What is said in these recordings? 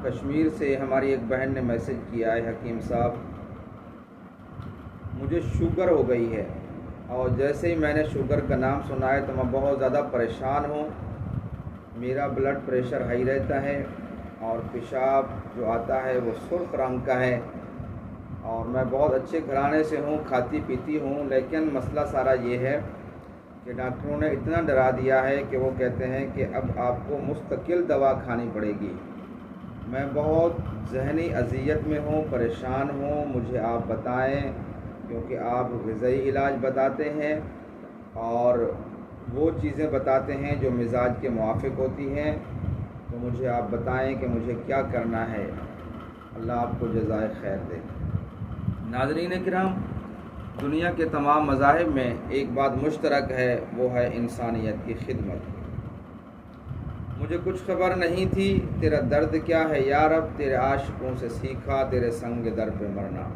کشمیر سے ہماری ایک بہن نے میسج کیا ہے، حکیم صاحب مجھے شوگر ہو گئی ہے، اور جیسے ہی میں نے شوگر کا نام سنا ہے تو میں بہت زیادہ پریشان ہوں۔ میرا بلڈ پریشر ہائی رہتا ہے اور پیشاب جو آتا ہے وہ سرخ رنگ کا ہے، اور میں بہت اچھے گھرانے سے ہوں، کھاتی پیتی ہوں، لیکن مسئلہ سارا یہ ہے کہ ڈاکٹروں نے اتنا ڈرا دیا ہے کہ وہ کہتے ہیں کہ اب آپ کو مستقل دوا کھانی پڑے گی۔ میں بہت ذہنی اذیت میں ہوں، پریشان ہوں، مجھے آپ بتائیں، کیونکہ آپ غذائی علاج بتاتے ہیں اور وہ چیزیں بتاتے ہیں جو مزاج کے موافق ہوتی ہیں، تو مجھے آپ بتائیں کہ مجھے کیا کرنا ہے۔ اللہ آپ کو جزائے خیر دے۔ ناظرین کرام، دنیا کے تمام مذاہب میں ایک بات مشترک ہے، وہ ہے انسانیت کی خدمت۔ مجھے کچھ خبر نہیں تھی، تیرا درد کیا ہے یا رب، تیرے عاشقوں سے سیکھا تیرے سنگ در پہ مرنا۔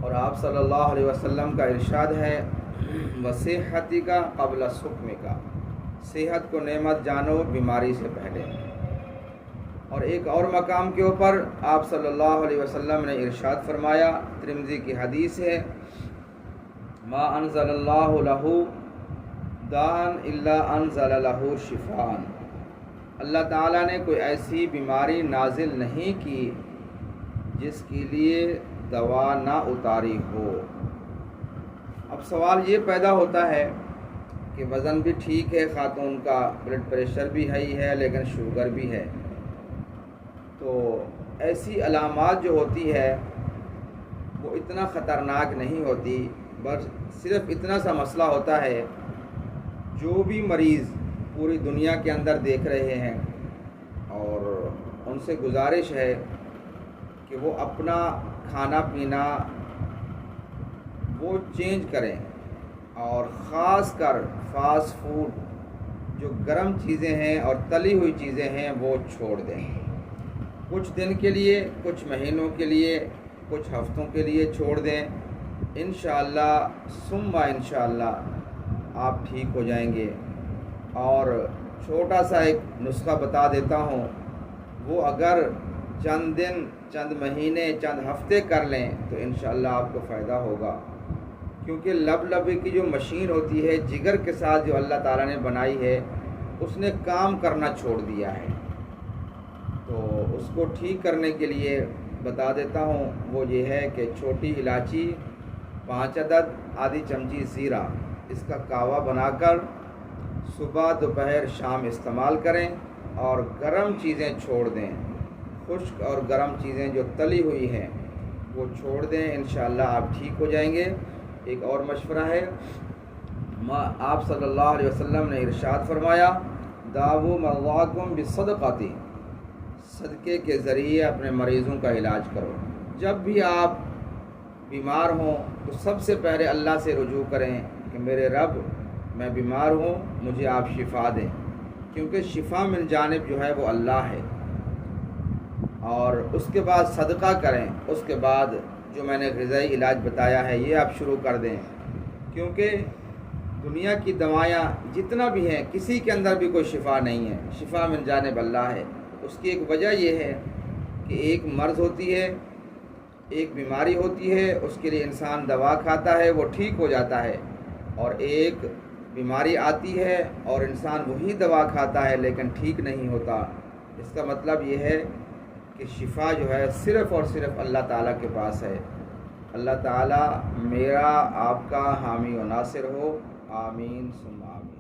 اور آپ صلی اللہ علیہ وسلم کا ارشاد ہے، وصحتی کا قبل سقم کا، صحت کو نعمت جانو بیماری سے پہلے۔ اور ایک اور مقام کے اوپر آپ صلی اللہ علیہ وسلم نے ارشاد فرمایا، ترمذی کی حدیث ہے، ما انزل اللہ لہ داء الا انزل لہ شفاء۔ اللہ تعالیٰ نے کوئی ایسی بیماری نازل نہیں کی جس کے لیے دوا نہ اتاری ہو۔ اب سوال یہ پیدا ہوتا ہے کہ وزن بھی ٹھیک ہے خاتون کا، بلڈ پریشر بھی ہائی ہے، لیکن شوگر بھی ہے، تو ایسی علامات جو ہوتی ہے وہ اتنا خطرناک نہیں ہوتی، بس صرف اتنا سا مسئلہ ہوتا ہے، جو بھی مریض پوری دنیا کے اندر دیکھ رہے ہیں اور ان سے گزارش ہے کہ وہ اپنا کھانا پینا وہ چینج کریں، اور خاص کر فاسٹ فوڈ جو گرم چیزیں ہیں اور تلی ہوئی چیزیں ہیں وہ چھوڑ دیں۔ کچھ دن کے لیے، کچھ مہینوں کے لیے، کچھ ہفتوں کے لیے چھوڑ دیں، انشاءاللہ ثم انشاءاللہ آپ ٹھیک ہو جائیں گے۔ اور چھوٹا سا ایک نسخہ بتا دیتا ہوں، وہ اگر چند دن، چند مہینے، چند ہفتے کر لیں تو انشاءاللہ آپ کو فائدہ ہوگا، کیونکہ لب کی جو مشین ہوتی ہے جگر کے ساتھ جو اللہ تعالیٰ نے بنائی ہے، اس نے کام کرنا چھوڑ دیا ہے۔ تو اس کو ٹھیک کرنے کے لیے بتا دیتا ہوں، وہ یہ ہے کہ چھوٹی الائچی 5 عدد، آدھی چمچی زیرہ، اس کا کہوا بنا کر صبح، دوپہر، شام استعمال کریں، اور گرم چیزیں چھوڑ دیں، خشک اور گرم چیزیں جو تلی ہوئی ہیں وہ چھوڑ دیں، انشاءاللہ آپ ٹھیک ہو جائیں گے۔ ایک اور مشورہ ہے، آپ صلی اللہ علیہ وسلم نے ارشاد فرمایا، داؤ مرضاکم بالصدقۃ، صدقے کے ذریعے اپنے مریضوں کا علاج کرو۔ جب بھی آپ بیمار ہوں تو سب سے پہلے اللہ سے رجوع کریں کہ میرے رب، میں بیمار ہوں، مجھے آپ شفا دیں، کیونکہ شفا من جانب جو ہے وہ اللہ ہے۔ اور اس کے بعد صدقہ کریں، اس کے بعد جو میں نے غذائی علاج بتایا ہے یہ آپ شروع کر دیں، کیونکہ دنیا کی دوائیاں جتنا بھی ہیں کسی کے اندر بھی کوئی شفا نہیں ہے، شفا من جانب اللہ ہے۔ اس کی ایک وجہ یہ ہے کہ ایک مرض ہوتی ہے، ایک بیماری ہوتی ہے، اس کے لیے انسان دوا کھاتا ہے، وہ ٹھیک ہو جاتا ہے، اور ایک بیماری آتی ہے اور انسان وہی دوا کھاتا ہے لیکن ٹھیک نہیں ہوتا۔ اس کا مطلب یہ ہے کہ شفا جو ہے صرف اور صرف اللہ تعالیٰ کے پاس ہے۔ اللہ تعالیٰ میرا آپ کا حامی و ناصر ہو، آمین ثم آمین۔